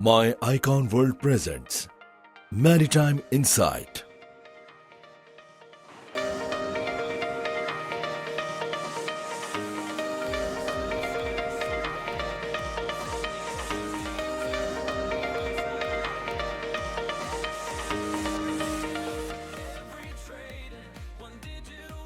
My Icon World presents Maritime Insight.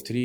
3,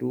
2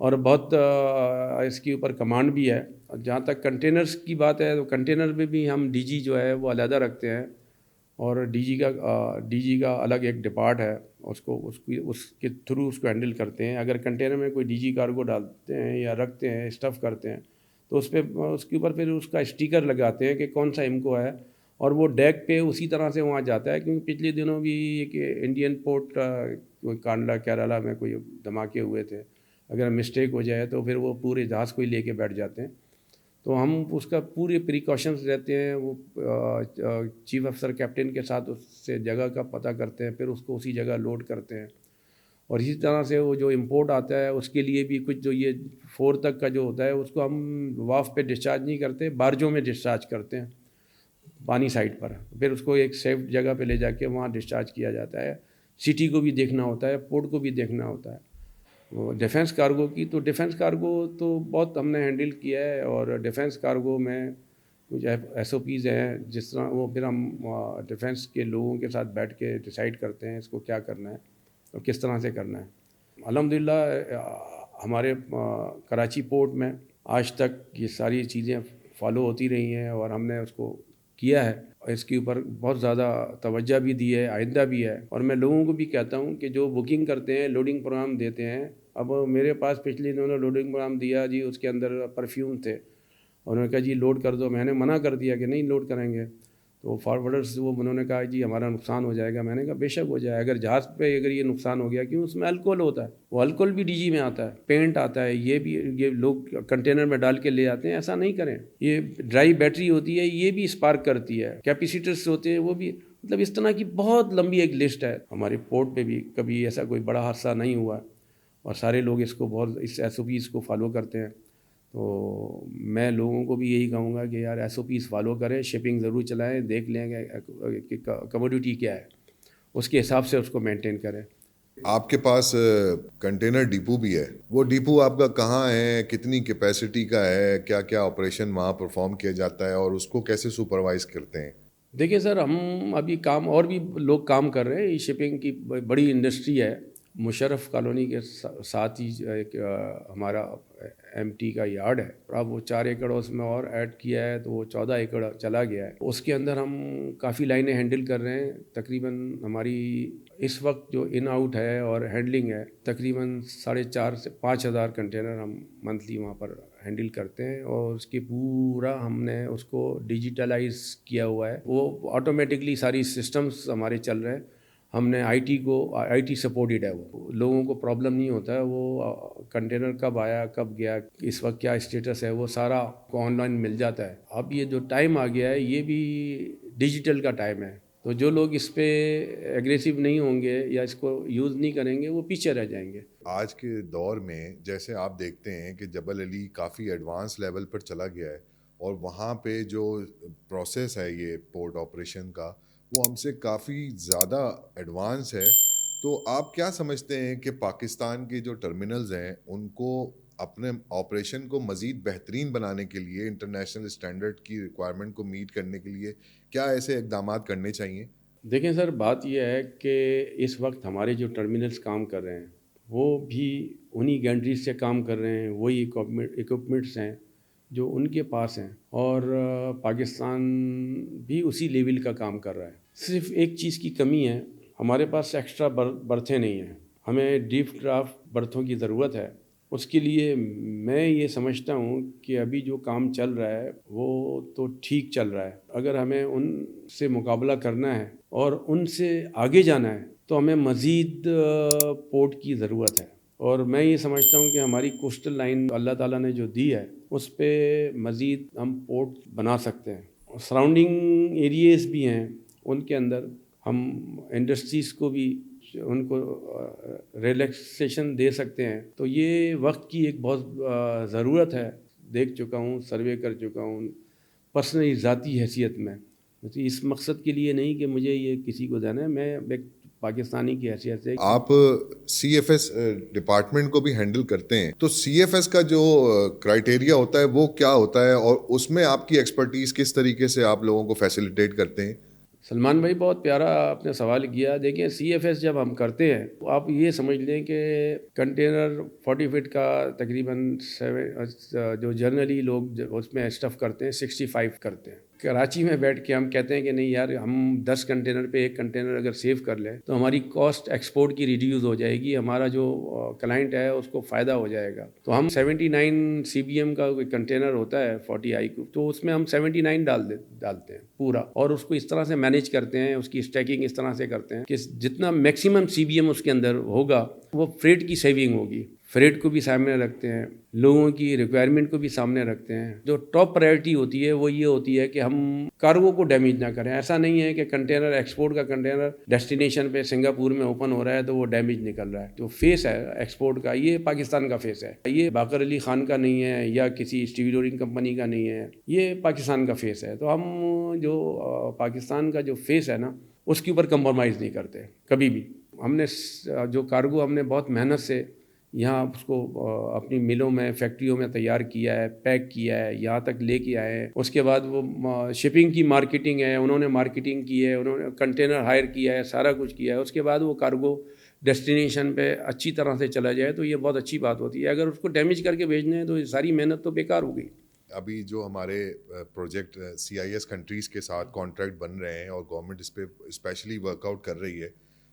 اور بہت اس کے اوپر کمانڈ بھی ہے. جہاں تک کنٹینرز کی بات ہے تو کنٹینر میں بھی ہم ڈی جی جو ہے وہ علیحدہ رکھتے ہیں, اور ڈی جی کا الگ ایک ڈپارٹ ہے, اس کے تھرو اس کو ہینڈل کرتے ہیں. اگر کنٹینر میں کوئی ڈی جی کارگو ڈالتے ہیں یا رکھتے ہیں, اسٹف کرتے ہیں, تو اس کے اوپر پھر اس کا اسٹیکر لگاتے ہیں کہ کون سا امکو ہے, اور وہ ڈیک پہ اسی طرح سے وہاں جاتا ہے. کیونکہ پچھلے دنوں بھی ایک انڈین پورٹ کوئی کانڈلا کیرالہ میں کوئی دھماکے ہوئے تھے, اگر مسٹیک ہو جائے تو پھر وہ پورے جہاز کو ہی لے کے بیٹھ جاتے ہیں. تو ہم اس کا پورے پریکاشنز رہتے ہیں, وہ چیف افسر کیپٹن کے ساتھ اس سے جگہ کا پتہ کرتے ہیں, پھر اس کو اسی جگہ لوڈ کرتے ہیں. اور اسی طرح سے وہ جو امپورٹ آتا ہے اس کے لیے بھی کچھ جو یہ 4 تک کا جو ہوتا ہے اس کو ہم واف پہ ڈسچارج نہیں کرتے, بارجوں میں ڈسچارج کرتے ہیں پانی سائڈ پر. پھر اس کو ایک سیف جگہ پہ لے جا کے وہاں ڈسچارج کیا جاتا ہے. سٹی کو بھی دیکھنا ہوتا ہے, پورٹ کو بھی دیکھنا ہوتا ہے. وہ ڈیفنس کارگو کی تو ڈیفنس کارگو تو بہت ہم نے ہینڈل کیا ہے, اور ڈیفنس کارگو میں کچھ ایس او پیز ہیں جس طرح وہ پھر ہم ڈیفنس کے لوگوں کے ساتھ بیٹھ کے ڈیسائیڈ کرتے ہیں اس کو کیا کرنا ہے اور کس طرح سے کرنا ہے. الحمدللہ ہمارے کراچی پورٹ میں آج تک یہ ساری چیزیں فالو ہوتی رہی ہیں, اور ہم نے اس کو کیا ہے. اس کے اوپر بہت زیادہ توجہ بھی دی ہے, آئندہ بھی ہے. اور میں لوگوں کو بھی کہتا ہوں کہ جو بکنگ کرتے ہیں, لوڈنگ پروگرام دیتے ہیں, اب میرے پاس پچھلے دنوں لوڈنگ پروگرام دیا جی, اس کے اندر پرفیوم تھے, اور انہوں نے کہا جی لوڈ کر دو. میں نے منع کر دیا کہ نہیں لوڈ کریں گے. تو فارورڈرز وہ انہوں نے کہا جی ہمارا نقصان ہو جائے گا. میں نے کہا بے شک ہو جائے, اگر جہاز پہ اگر یہ نقصان ہو گیا, کیوں اس میں الکوہل ہوتا ہے, وہ الکوہل بھی ڈی جی میں آتا ہے, پینٹ آتا ہے, یہ لوگ کنٹینر میں ڈال کے لے آتے ہیں. ایسا نہیں کریں. یہ ڈرائی بیٹری ہوتی ہے, یہ بھی اسپارک کرتی ہے. کیپیسیٹرز ہوتے ہیں وہ بھی, مطلب اس طرح کی بہت لمبی ایک لسٹ ہے. ہمارے پورٹ پہ بھی کبھی ایسا کوئی بڑا حادثہ نہیں ہوا, اور سارے لوگ اس کو بہت اس ایس او پیز کو فالو کرتے ہیں. تو میں لوگوں کو بھی یہی کہوں گا کہ یار ایس او پیز فالو کریں, شپنگ ضرور چلائیں, دیکھ لیں کہ کموڈیٹی کیا ہے, اس کے حساب سے اس کو مینٹین کریں. آپ کے پاس کنٹینر ڈیپو بھی ہے, وہ ڈیپو آپ کا کہاں ہے, کتنی کیپیسٹی کا ہے, کیا کیا آپریشن وہاں پرفارم کیا جاتا ہے, اور اس کو کیسے سپروائز کرتے ہیں؟ دیکھیں سر, ہم ابھی کام اور بھی لوگ کام کر رہے ہیں. یہ شپنگ کی بڑی انڈسٹری ہے. مشرف کالونی کے ساتھ ہی ایک ہمارا ایم ٹی کا یارڈ ہے. اب وہ 4 ایکڑ اس میں اور ایڈ کیا ہے, تو وہ 14 ایکڑ چلا گیا ہے. اس کے اندر ہم کافی لائنیں ہینڈل کر رہے ہیں. تقریباً ہماری اس وقت جو ان آؤٹ ہے اور ہینڈلنگ ہے, تقریباً 4,500 سے 5,000 کنٹینر ہم منتھلی وہاں پر ہینڈل کرتے ہیں. اور اس کے پورا ہم نے اس کو ڈیجیٹلائز کیا ہوا ہے. وہ آٹومیٹکلی ساری سسٹمز ہمارے چل رہے ہیں. ہم نے آئی ٹی سپورٹڈ ہے. وہ لوگوں کو پرابلم نہیں ہوتا ہے, وہ کنٹینر کب آیا کب گیا, اس وقت کیا اسٹیٹس ہے, وہ سارا کو آن لائن مل جاتا ہے. اب یہ جو ٹائم آ گیا ہے یہ بھی ڈیجیٹل کا ٹائم ہے. تو جو لوگ اس پہ ایگریسو نہیں ہوں گے یا اس کو یوز نہیں کریں گے, وہ پیچھے رہ جائیں گے. آج کے دور میں جیسے آپ دیکھتے ہیں کہ جبل علی کافی ایڈوانس لیول پر چلا گیا ہے, اور وہاں پہ جو پروسیس ہے یہ پورٹ آپریشن کا, وہ ہم سے کافی زیادہ ایڈوانس ہے. تو آپ کیا سمجھتے ہیں کہ پاکستان کے جو ٹرمینلز ہیں ان کو اپنے آپریشن کو مزید بہترین بنانے کے لیے, انٹرنیشنل اسٹینڈرڈ کی ریکوائرمنٹ کو میٹ کرنے کے لیے کیا ایسے اقدامات کرنے چاہیے؟ دیکھیں سر, بات یہ ہے کہ اس وقت ہمارے جو ٹرمینلز کام کر رہے ہیں وہ بھی انہی گنٹریز سے کام کر رہے ہیں. وہی اکوپمنٹس ہیں جو ان کے پاس ہیں, اور پاکستان بھی اسی لیول کا کام کر رہا ہے. صرف ایک چیز کی کمی ہے, ہمارے پاس ایکسٹرا برتھیں نہیں ہیں. ہمیں ڈیپ ڈرافٹ برتھوں کی ضرورت ہے. اس کے لیے میں یہ سمجھتا ہوں کہ ابھی جو کام چل رہا ہے وہ تو ٹھیک چل رہا ہے. اگر ہمیں ان سے مقابلہ کرنا ہے اور ان سے آگے جانا ہے تو ہمیں مزید پورٹ کی ضرورت ہے. اور میں یہ سمجھتا ہوں کہ ہماری کوسٹل لائن اللہ تعالیٰ نے جو دی ہے اس پہ مزید ہم پورٹ بنا سکتے ہیں. سراؤنڈنگ ایریاز بھی ہیں, ان کے اندر ہم انڈسٹریز کو بھی ان کو ریلیکسیشن دے سکتے ہیں. تو یہ وقت کی ایک بہت ضرورت ہے. دیکھ چکا ہوں, سروے کر چکا ہوں پرسنلی, ذاتی حیثیت میں. اس مقصد کے لیے نہیں کہ مجھے یہ کسی کو دینا ہے, میں ایک پاکستانی کی حیثیت سے. آپ سی ایف ایس ڈپارٹمنٹ کو بھی ہینڈل کرتے ہیں, تو سی ایف ایس کا جو کرائٹیریا ہوتا ہے وہ کیا ہوتا ہے, اور اس میں آپ کی ایکسپرٹیز کس طریقے سے آپ لوگوں کو فیسیلیٹیٹ کرتے ہیں؟ سلمان بھائی بہت پیارا آپ نے سوال کیا. دیکھیں سی ایف ایس جب ہم کرتے ہیں تو آپ یہ سمجھ لیں کہ کنٹینر 40 فٹ کا تقریباً جو جنرلی لوگ اس میں اسٹف کرتے ہیں 65 کرتے ہیں. کراچی میں بیٹھ کے ہم کہتے ہیں کہ نہیں یار ہم 10 کنٹینر پہ ایک کنٹینر اگر سیو کر لیں تو ہماری کاسٹ ایکسپورٹ کی ریڈیوز ہو جائے گی, ہمارا جو کلائنٹ ہے اس کو فائدہ ہو جائے گا. تو ہم 79 سی بی ایم کا کوئی کنٹینر ہوتا ہے 40 آئی کو, تو اس میں ہم 79 ڈالتے ہیں پورا, اور اس کو اس طرح سے مینیج کرتے ہیں, اس کی اسٹیکنگ اس طرح سے کرتے ہیں کہ جتنا میکسیمم سی بی ایم اس کے اندر ہوگا وہ فریٹ کی سیونگ ہوگی. فریٹ کو بھی سامنے رکھتے ہیں, لوگوں کی ریکوائرمنٹ کو بھی سامنے رکھتے ہیں. جو ٹاپ پرائرٹی ہوتی ہے وہ یہ ہوتی ہے کہ ہم کارگو کو ڈیمیج نہ کریں. ایسا نہیں ہے کہ کنٹینر ایکسپورٹ کا کنٹینر ڈیسٹینیشن پہ سنگاپور میں اوپن ہو رہا ہے تو وہ ڈیمیج نکل رہا ہے. جو فیس ہے ایکسپورٹ کا یہ پاکستان کا فیس ہے, یہ باقر علی خان کا نہیں ہے یا کسی اسٹیوڈورنگ کمپنی کا نہیں ہے, یہ پاکستان کا فیس ہے. تو ہم جو پاکستان کا جو فیس ہے نا اس کے اوپر کمپرومائز نہیں کرتے کبھی بھی. ہم نے جو کارگو ہم نے بہت محنت سے یہاں اس کو اپنی ملوں میں فیکٹریوں میں تیار کیا ہے, پیک کیا ہے, یہاں تک لے کے آئے ہیں. اس کے بعد وہ شپنگ کی مارکیٹنگ ہے, انہوں نے مارکیٹنگ کی ہے, انہوں نے کنٹینر ہائر کیا ہے, سارا کچھ کیا ہے. اس کے بعد وہ کارگو ڈیسٹینیشن پہ اچھی طرح سے چلا جائے تو یہ بہت اچھی بات ہوتی ہے. اگر اس کو ڈیمیج کر کے بھیجنے ہیں تو یہ ساری محنت تو بیکار ہو گئی. ابھی جو ہمارے پروجیکٹ سی آئی ایس کنٹریز کے ساتھ کانٹریکٹ بن رہے ہیں اور گورنمنٹ اس پہ اسپیشلی ورک آؤٹ کر رہی ہے,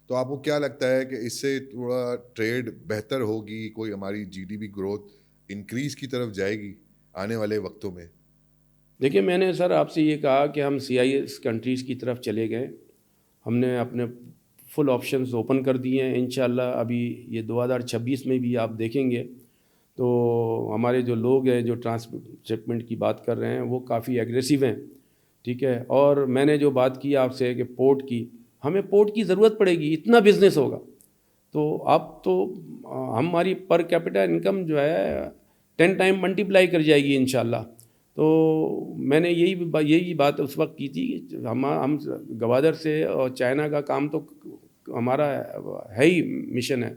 تو آپ کو کیا لگتا ہے کہ اس سے تھوڑا ٹریڈ بہتر ہوگی, کوئی ہماری G D P growth increase کی طرف جائے گی آنے والے وقتوں میں؟ دیکھیے میں نے سر آپ سے یہ کہا کہ ہم سی آئی ایس کنٹریز کی طرف چلے گئے, ہم نے اپنے فل آپشنز اوپن کر دیے ہیں. انشاءاللہ ابھی یہ 2026 میں بھی آپ دیکھیں گے تو ہمارے جو لوگ ہیں جو ٹرانسشپمنٹ کی بات کر رہے ہیں وہ کافی ایگریسو ہیں, ٹھیک ہے. اور میں نے جو بات کی آپ سے کہ پورٹ کی, ہمیں پورٹ کی ضرورت پڑے گی, اتنا بزنس ہوگا تو آپ تو ہماری پر کیپٹا انکم جو ہے 10 ٹائم ملٹیپلائی کر جائے گی انشاءاللہ. تو میں نے یہی بات اس وقت کی تھی کہ ہم گوادر سے اور چائنا کا کام تو ہمارا ہے ہی مشن ہے,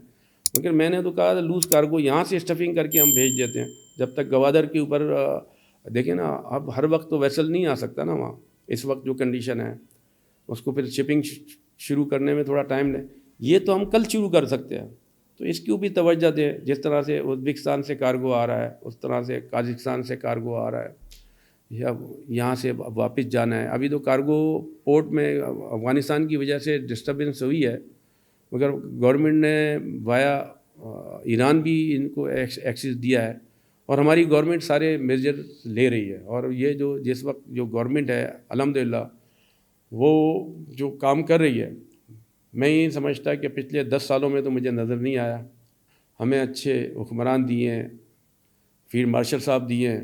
لیکن میں نے تو کہا لوز کارگو یہاں سے اسٹفنگ کر کے ہم بھیج دیتے ہیں. جب تک گوادر کے اوپر دیکھیں نا, اب ہر وقت تو ویسل نہیں آ سکتا نا وہاں, اس وقت جو کنڈیشن ہے اس کو پھر شپنگ شروع کرنے میں تھوڑا ٹائم لے. یہ تو ہم کل شروع کر سکتے ہیں, تو اس کی بھی توجہ دیں. جس طرح سے ازبکستان سے کارگو آ رہا ہے اس طرح سے قازقستان سے کارگو آ رہا ہے, یا یہاں سے واپس جانا ہے. ابھی تو کارگو پورٹ میں افغانستان کی وجہ سے ڈسٹربنس ہوئی ہے, مگر گورنمنٹ نے وایا ایران بھی ان کو ایکسیس دیا ہے, اور ہماری گورنمنٹ سارے میجر لے رہی ہے. اور یہ جو جس وقت جو گورنمنٹ ہے الحمدللہ وہ جو کام کر رہی ہے, میں یہ سمجھتا کہ پچھلے 10 سالوں میں تو مجھے نظر نہیں آیا. ہمیں اچھے حکمران دیے ہیں, فیلڈ مارشل صاحب دیے ہیں,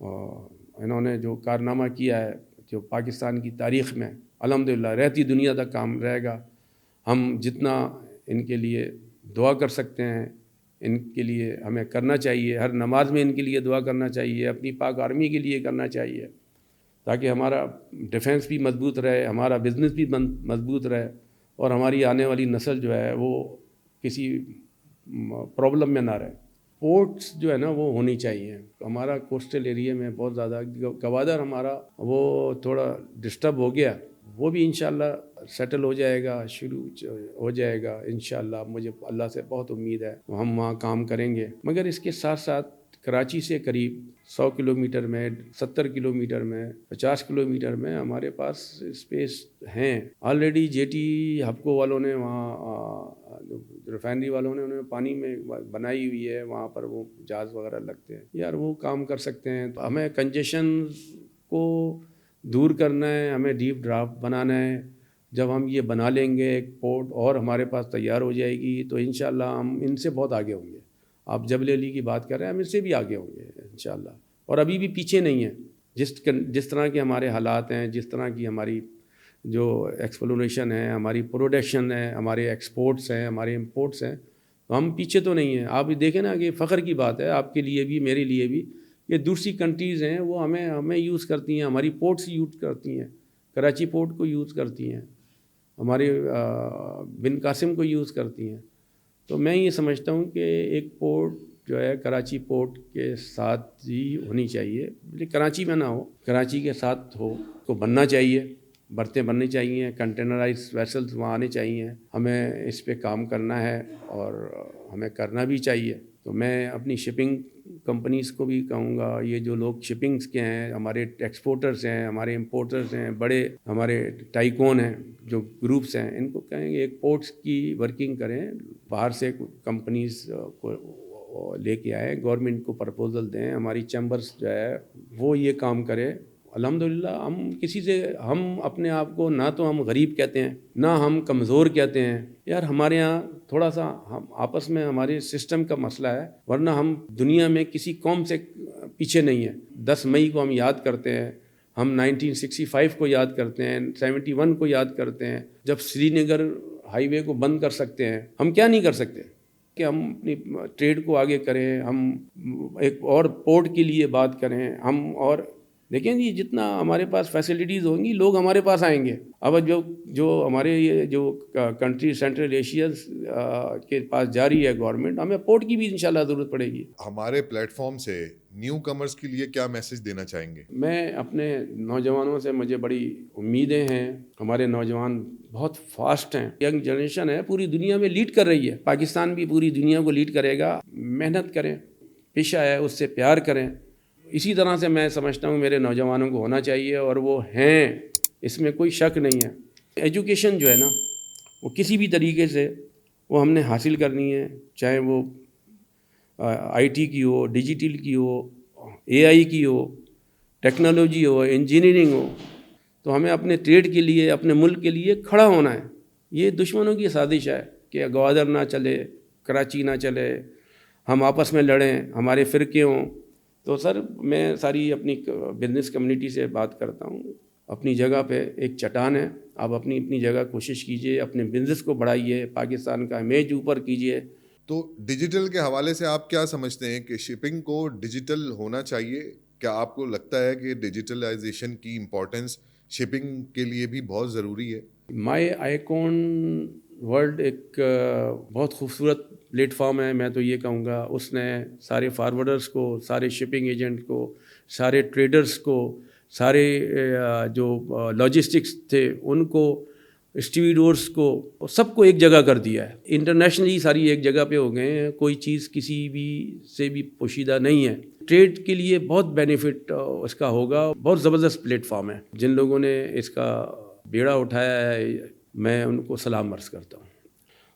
اور انہوں نے جو کارنامہ کیا ہے جو پاکستان کی تاریخ میں الحمدللہ رہتی دنیا تک کام رہے گا. ہم جتنا ان کے لیے دعا کر سکتے ہیں ان کے لیے ہمیں کرنا چاہیے. ہر نماز میں ان کے لیے دعا کرنا چاہیے, اپنی پاک آرمی کے لیے کرنا چاہیے, تاکہ ہمارا ڈیفنس بھی مضبوط رہے, ہمارا بزنس بھی مضبوط رہے, اور ہماری آنے والی نسل جو ہے وہ کسی پرابلم میں نہ رہے. پورٹس جو ہے نا وہ ہونی چاہیے. ہمارا کوسٹل ایریا میں بہت زیادہ گوادر ہمارا وہ تھوڑا ڈسٹرب ہو گیا, وہ بھی انشاءاللہ سیٹل ہو جائے گا, شروع ہو جائے گا انشاءاللہ. مجھے اللہ سے بہت امید ہے ہم وہاں کام کریں گے. مگر اس کے ساتھ ساتھ کراچی سے قریب 100 کلومیٹر میں, 70 کلومیٹر میں, 50 کلومیٹر میں ہمارے پاس اسپیس ہیں آلریڈی. جے ٹی ہپکو والوں نے وہاں ریفائنری والوں نے انہوں نے پانی میں بنائی ہوئی ہے, وہاں پر وہ جہاز وغیرہ لگتے ہیں. یار وہ کام کر سکتے ہیں. تو ہمیں کنجیشنز کو دور کرنا ہے, ہمیں ڈیپ ڈرافٹ بنانا ہے. جب ہم یہ بنا لیں گے ایک پورٹ اور ہمارے پاس تیار ہو جائے گی تو انشاءاللہ ہم ان سے بہت آگے ہوں گے. آپ جبل علی کی بات کر رہے ہیں, ہم اس سے بھی آگے ہوں گے انشاءاللہ, اور ابھی بھی پیچھے نہیں ہیں. جس طرح کے ہمارے حالات ہیں, جس طرح کی ہماری جو ایکسپلوریشن ہے, ہماری پروڈکشن ہے, ہمارے ایکسپورٹس ہیں, ہمارے امپورٹس ہیں, تو ہم پیچھے تو نہیں ہیں. آپ دیکھیں نا کہ فخر کی بات ہے آپ کے لیے بھی میرے لیے بھی, یہ دوسری کنٹریز ہیں وہ ہمیں یوز کرتی ہیں, ہماری پورٹس یوز کرتی ہیں, کراچی پورٹ کو یوز کرتی ہیں, ہمارے بن قاسم کو یوز کرتی ہیں. تو میں یہ سمجھتا ہوں کہ ایک پورٹ جو ہے کراچی پورٹ کے ساتھ ہی ہونی چاہیے, لیکن کراچی میں نہ ہو, کراچی کے ساتھ ہو, کو بننا چاہیے. برتیں بننی چاہیے, کنٹینرائز ویسلز وہاں آنے چاہیے. ہمیں اس پہ کام کرنا ہے اور ہمیں کرنا بھی چاہیے. تو میں اپنی شپنگ کمپنیز کو بھی کہوں گا, یہ جو لوگ شپنگز کے ہیں, ہمارے ایکسپورٹرز ہیں, ہمارے امپورٹرز ہیں, بڑے ہمارے ٹائکون ہیں جو گروپس ہیں, ان کو کہیں گے ایک پورٹس کی ورکنگ کریں, باہر سے کمپنیز کو لے کے آئیں, گورنمنٹ کو پرپوزل دیں, ہماری چیمبرز جو ہے وہ یہ کام کرے. الحمدللہ ہم اپنے آپ کو نہ تو ہم غریب کہتے ہیں نہ ہم کمزور کہتے ہیں. یار ہمارے یہاں تھوڑا سا ہم آپس میں ہمارے سسٹم کا مسئلہ ہے, ورنہ ہم دنیا میں کسی قوم سے پیچھے نہیں ہیں. 10 مئی کو ہم یاد کرتے ہیں, ہم 1965 کو یاد کرتے ہیں, 71 کو یاد کرتے ہیں, جب سری نگر ہائی وے کو بند کر سکتے ہیں. ہم کیا نہیں کر سکتے کہ ہم اپنی ٹریڈ کو آگے کریں, ہم ایک اور پورٹ کے لیے بات کریں, ہم اور دیکھیں جی جتنا ہمارے پاس فیسلٹیز ہوں گی لوگ ہمارے پاس آئیں گے. اب جو ہمارے یہ جو کنٹری سینٹرل ایشیا کے پاس جاری ہے گورنمنٹ, ہمیں پورٹ کی بھی انشاءاللہ ضرورت پڑے گی. ہمارے پلیٹ فارم سے نیو کمرز کے لیے کیا میسج دینا چاہیں گے؟ میں اپنے نوجوانوں سے, مجھے بڑی امیدیں ہیں. ہمارے نوجوان بہت فاسٹ ہیں, ینگ جنریشن ہے, پوری دنیا میں لیڈ کر رہی ہے. پاکستان بھی پوری دنیا کو لیڈ کرے گا. محنت کریں, پیشہ ہے اس سے پیار کریں. اسی طرح سے میں سمجھتا ہوں میرے نوجوانوں کو ہونا چاہیے, اور وہ ہیں, اس میں کوئی شک نہیں ہے. ایجوکیشن جو ہے نا وہ کسی بھی طریقے سے وہ ہم نے حاصل کرنی ہے, چاہے وہ آئی ٹی کی ہو, ڈیجیٹل کی ہو, اے آئی کی ہو, ٹیکنالوجی ہو, انجینئرنگ ہو. تو ہمیں اپنے ٹریڈ کے لیے, اپنے ملک کے لیے کھڑا ہونا ہے. یہ دشمنوں کی سازش ہے کہ گوادر نہ چلے, کراچی نہ چلے, ہم آپس میں لڑیں, ہمارے فرقے ہوں. تو سر میں ساری اپنی بزنس کمیونٹی سے بات کرتا ہوں, اپنی جگہ پہ ایک چٹان ہے, آپ اپنی جگہ کوشش کیجئے, اپنے بزنس کو بڑھائیے, پاکستان کا امیج اوپر کیجئے. تو ڈیجیٹل کے حوالے سے آپ کیا سمجھتے ہیں کہ شپنگ کو ڈیجیٹل ہونا چاہیے؟ کیا آپ کو لگتا ہے کہ ڈیجیٹلائزیشن کی امپورٹنس شپنگ کے لیے بھی بہت ضروری ہے؟ مائی آئیکون ورلڈ ایک بہت خوبصورت پلیٹ فارم ہے. میں تو یہ کہوں گا اس نے سارے فارورڈرز کو, سارے شپنگ ایجنٹ کو, سارے ٹریڈرز کو, سارے جو لاجسٹکس تھے ان کو, اسٹیویڈورس کو, سب کو ایک جگہ کر دیا ہے. انٹرنیشنلی ساری ایک جگہ پہ ہو گئے ہیں, کوئی چیز کسی بھی سے بھی پوشیدہ نہیں ہے. ٹریڈ کے لیے بہت بینیفٹ اس کا ہوگا. بہت زبردست پلیٹ فارم ہے. جن لوگوں نے اس کا بیڑا اٹھایا ہے میں ان کو سلام عرض کرتا ہوں,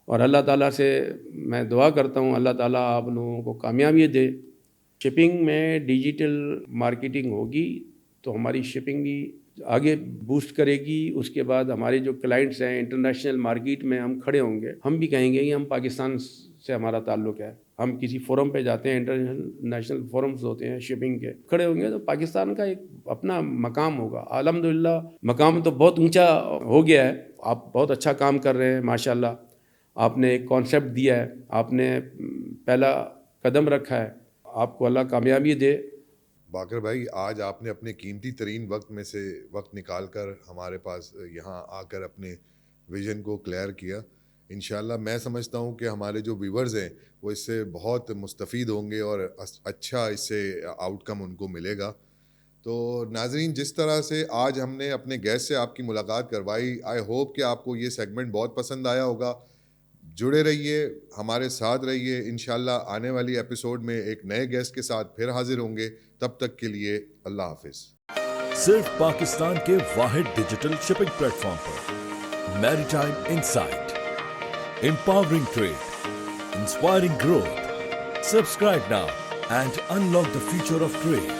اور اللہ تعالیٰ سے میں دعا کرتا ہوں اللہ تعالیٰ آپ لوگوں کو کامیابی دے. شپنگ میں ڈیجیٹل مارکیٹنگ ہوگی تو ہماری شپنگ بھی آگے بوسٹ کرے گی. اس کے بعد ہمارے جو کلائنٹس ہیں انٹرنیشنل مارکیٹ میں ہم کھڑے ہوں گے, ہم بھی کہیں گے کہ ہم پاکستان سے ہمارا تعلق ہے. ہم کسی فورم پہ جاتے ہیں, انٹرنیشنل فورمز ہوتے ہیں شپنگ کے, کھڑے ہوں گے تو پاکستان کا ایک اپنا مقام ہوگا. الحمدللہ مقام تو بہت اونچا ہو گیا ہے. آپ بہت اچھا کام کر رہے ہیں ماشاءاللہ. آپ نے ایک کانسیپٹ دیا ہے, آپ نے پہلا قدم رکھا ہے, آپ کو اللہ کامیابی دے. باقر بھائی, آج آپ نے اپنے قیمتی ترین وقت میں سے وقت نکال کر ہمارے پاس یہاں آ کر اپنے ویژن کو کلیئر کیا. انشاءاللہ میں سمجھتا ہوں کہ ہمارے جو ویورز ہیں وہ اس سے بہت مستفید ہوں گے اور اچھا اس سے آؤٹ کم ان کو ملے گا. تو ناظرین, جس طرح سے آج ہم نے اپنے گیسٹ سے آپ کی ملاقات کروائی, آئی ہوپ کہ آپ کو یہ سیگمنٹ بہت پسند آیا ہوگا. جڑے رہیے, ہمارے ساتھ رہیے. انشاءاللہ آنے والی ایپیسوڈ میں ایک نئے گیسٹ کے ساتھ پھر حاضر ہوں گے. تب تک کے لیے اللہ حافظ. صرف پاکستان کے واحد ڈیجیٹل شپنگ پلیٹ فارم پر میری time insight, empowering trade, inspiring growth. Subscribe now and unlock the future of trade.